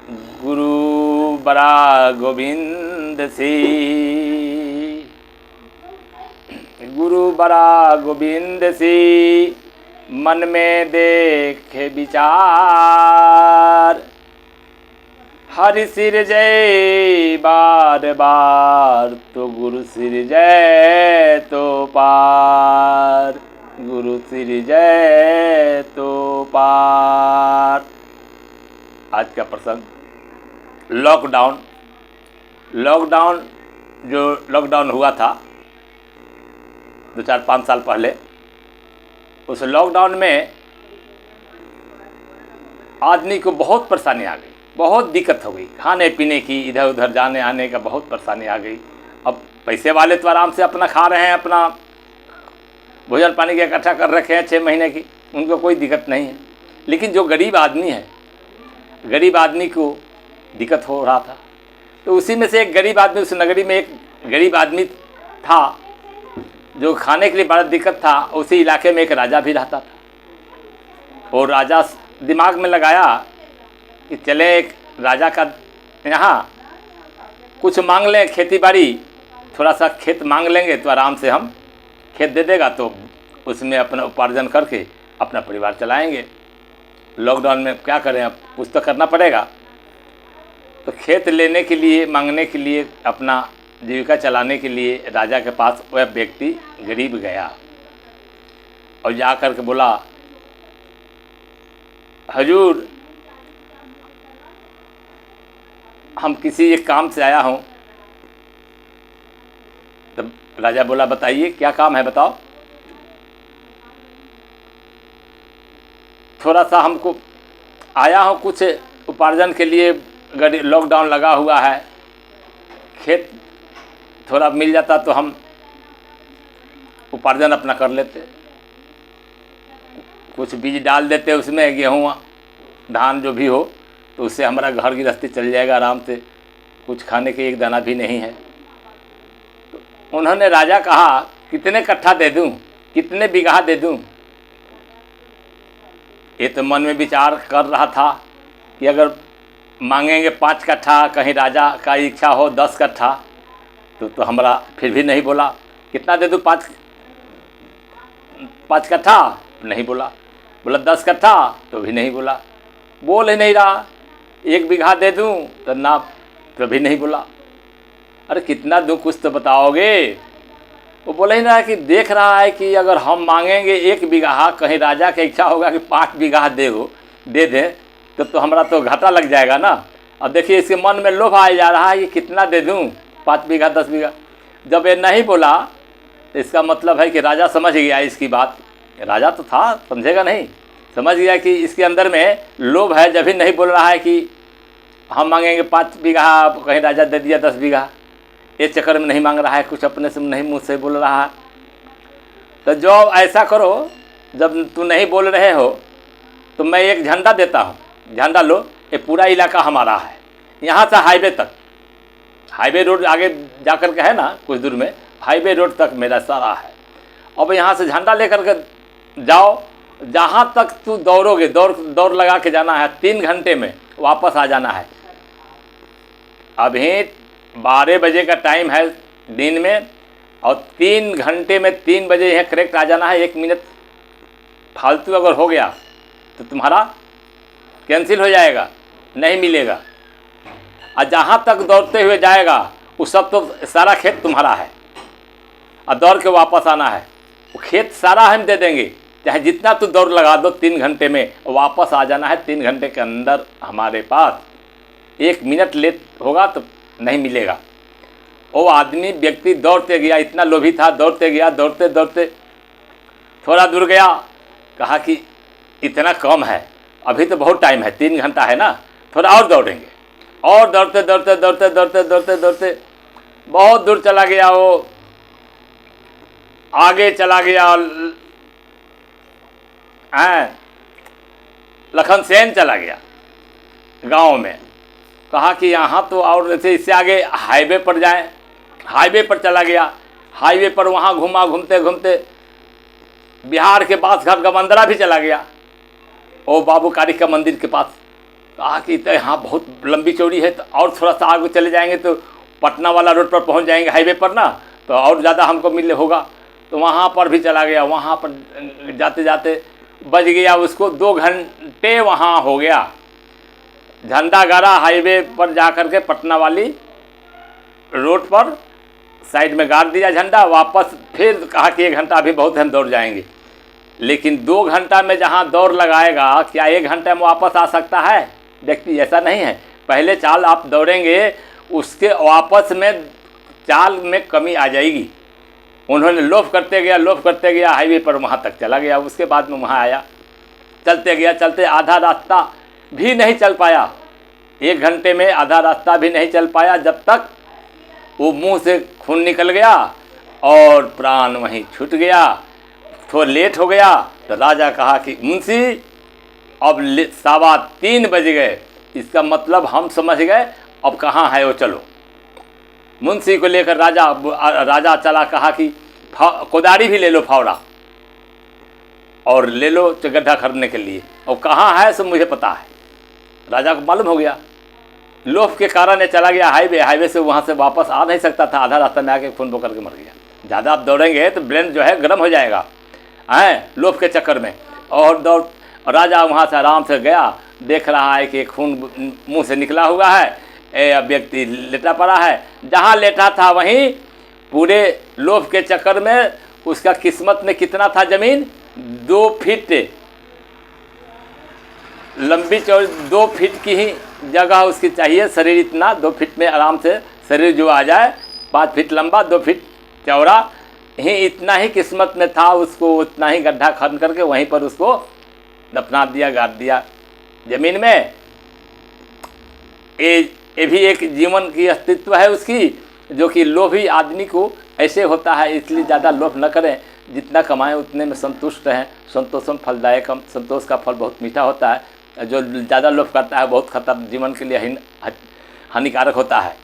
गुरु बड़ा गोविंद सी, गुरु बड़ा गोविंद सी, मन में देखे विचार। हरि सिर जय बार बार, तो गुरु सिर जय तो पार, गुरु सिर जय तो पार। आज का प्रसंग लॉकडाउन। जो लॉकडाउन हुआ था 2-4-5 साल पहले, उस लॉकडाउन में आदमी को बहुत परेशानी आ गई, बहुत दिक्कत हो गई। खाने पीने की, इधर उधर जाने आने का बहुत परेशानी आ गई। अब पैसे वाले तो आराम से अपना खा रहे हैं, अपना भोजन पानी के इकट्ठा कर रखे हैं 6 महीने की, उनको कोई दिक्कत नहीं है। लेकिन जो गरीब आदमी है, गरीब आदमी को दिक्कत हो रहा था। तो उसी में से एक गरीब आदमी, उस नगरी में एक गरीब आदमी था जो खाने के लिए बड़ा दिक्कत था। उसी इलाके में एक राजा भी रहता था। और राजा दिमाग में लगाया कि चले एक राजा का यहाँ कुछ मांग लें, खेती बाड़ी, थोड़ा सा खेत मांग लेंगे तो आराम से हम खेत दे देगा, तो उसमें अपना उपार्जन करके अपना परिवार चलाएंगे। लॉकडाउन में क्या करें, अब कुछ तो करना पड़ेगा। तो खेत लेने के लिए, मांगने के लिए, अपना जीविका चलाने के लिए राजा के पास वह व्यक्ति गरीब गया और जा कर के बोला, हजूर, हम किसी एक काम से आया हूँ। तब राजा बोला, बताइए क्या काम है, बताओ। थोड़ा सा हमको आया हूँ कुछ उपार्जन के लिए, लॉकडाउन लगा हुआ है, खेत थोड़ा मिल जाता तो हम उपार्जन अपना कर लेते, कुछ बीज डाल देते उसमें, गेहूँ धान जो भी हो, तो उससे हमारा घर गृहस्थी चल जाएगा आराम से, कुछ खाने के एक दाना भी नहीं है। तो उन्होंने राजा कहा, कितने कट्ठा दे दूं, कितने बीघा दे दूं। ये तो मन में विचार कर रहा था कि अगर मांगेंगे 5 कट्ठा, कहीं राजा का इच्छा हो 10 कट्ठा, तो हमारा फिर भी नहीं बोला। कितना दे दूं, 5 कट्ठा, नहीं बोला। बोला 10 कट्ठा, तो भी नहीं बोला। बोल ही नहीं रहा। 1 बीघा दे दूं तो ना, तो भी नहीं बोला। अरे कितना दूं, कुछ तो बताओगे। वो बोले ही ना कि देख रहा है कि अगर हम मांगेंगे 1 बीघा, कहीं राजा की इच्छा होगा कि 5 बीघा दे दें, तो हमारा तो घाटा लग जाएगा ना। अब देखिए इसके मन में लोभ आ जा रहा है कि कितना दे दूं, 5 बीघा 10 बीघा। जब ये नहीं बोला तो इसका मतलब है कि राजा समझ गया इसकी बात। राजा तो था, समझेगा नहीं, समझ गया कि इसके अंदर में लोभ है, जब भी नहीं बोल रहा है कि हम मांगेंगे 5 बीघा, कहीं राजा दे दिया 10 बीघा। इस चक्कर में नहीं मांग रहा है, कुछ अपने से नहीं मुँह से बोल रहा है। तो जो ऐसा करो, जब तू नहीं बोल रहे हो तो मैं एक झंडा देता हूँ, झंडा लो, ये पूरा इलाका हमारा है, यहाँ से हाईवे तक, हाईवे रोड आगे जाकर के है ना कुछ दूर में, हाईवे रोड तक मेरा सारा है। अब यहाँ से झंडा लेकर के जाओ, जहाँ तक तू दौड़ोगे, दौड़ लगा के जाना है, 3 घंटे में वापस आ जाना है। अभी 12 बजे का टाइम है दिन में, और 3 घंटे में 3 बजे यहाँ करेक्ट आ जाना है। 1 मिनट फालतू अगर हो गया तो तुम्हारा कैंसिल हो जाएगा, नहीं मिलेगा। और जहाँ तक दौड़ते हुए जाएगा वो सब तो सारा खेत तुम्हारा है, और दौड़ के वापस आना है। वो खेत सारा हम दे देंगे, चाहे जितना तू दौड़ लगा दो, 3 घंटे में वापस आ जाना है। 3 घंटे के अंदर हमारे पास 1 मिनट लेट होगा तो नहीं मिलेगा। वो आदमी व्यक्ति दौड़ते गया, इतना लोभी था, दौड़ते गया, दौड़ते दौड़ते थोड़ा दूर गया, कहा कि इतना कम है, अभी तो बहुत टाइम है, 3 घंटा है ना, थोड़ा और दौड़ेंगे। और दौड़ते दौड़ते दौड़ते दौड़ते दौड़ते दौड़ते बहुत दूर चला गया। वो आगे चला गया, लखनसेन चला गया गांव में। कहा कि यहाँ तो और जैसे इससे आगे हाईवे पर जाएं, हाईवे पर चला गया। हाईवे पर वहाँ घूमा, घूमते घूमते बिहार के पास घर गमंदरा भी चला गया, ओ बाबू कारिक का मंदिर के पास। कहा कि तो यहाँ बहुत लंबी चौड़ी है, तो और थोड़ा सा आगे चले जाएंगे तो पटना वाला रोड पर पहुँच जाएंगे, हाईवे पर ना, तो और ज़्यादा हमको मिल होगा। तो वहाँ पर भी चला गया। वहाँ पर जाते जाते बज गया उसको 2 घंटे वहाँ हो गया। झंडा गाड़ा हाईवे पर जा कर के पटना वाली रोड पर साइड में गाड़ दिया झंडा। वापस फिर कहा कि 1 घंटा अभी बहुत है, हम दौड़ जाएंगे। लेकिन 2 घंटा में जहाँ दौड़ लगाएगा, क्या 1 घंटे में वापस आ सकता है व्यक्ति? ऐसा नहीं है। पहले चाल आप दौड़ेंगे, उसके वापस में चाल में कमी आ जाएगी। उन्होंने लोभ करते गया, हाईवे पर वहाँ तक चला गया। उसके बाद में वहाँ आया, चलते गया, चलते आधा रास्ता भी नहीं चल पाया। 1 घंटे में आधा रास्ता भी नहीं चल पाया, जब तक वो मुंह से खून निकल गया और प्राण वहीं छूट गया। थोड़ा लेट हो गया तो राजा कहा कि मुंशी अब 3:15 बज गए, इसका मतलब हम समझ गए अब कहाँ है वो, चलो। मुंशी को लेकर राजा चला। कहा कि कोदारी भी ले लो, फावड़ा और ले लो गड्ढा खरने के लिए, और कहाँ है सब मुझे पता है। राजा को मालूम हो गया। लोभ के कारण ये चला गया हाईवे से, वहाँ से वापस आ नहीं सकता था। आधा रास्ता में आके खून बो करके मर गया। ज़्यादा आप दौड़ेंगे तो ब्रेन जो है गर्म हो जाएगा, हैं, लोभ के चक्कर में। और राजा वहाँ से आराम से गया, देख रहा है कि खून मुंह से निकला हुआ है, व्यक्ति लेटा पड़ा है। जहाँ लेटा था वहीं पूरे लोभ के चक्कर में उसका किस्मत में कितना था ज़मीन, 2 फीट लंबी चौड़ी, 2 फीट की ही जगह उसकी चाहिए। शरीर इतना 2 फीट में आराम से शरीर जो आ जाए, 5 फीट लंबा 2 फीट चौड़ा ही, इतना ही किस्मत में था। उसको उतना ही गड्ढा खन करके वहीं पर उसको दफना दिया, गाड़ दिया ज़मीन में। ये भी एक जीवन की अस्तित्व है उसकी, जो कि लोभी आदमी को ऐसे होता है। इसलिए ज़्यादा लोभ न करें, जितना कमाएं उतने में संतुष्ट रहें। संतोषम फलदायकम, संतोष का फल बहुत मीठा होता है। जो ज़्यादा लोभ करता है बहुत खतर जीवन के लिए हानिकारक होता है।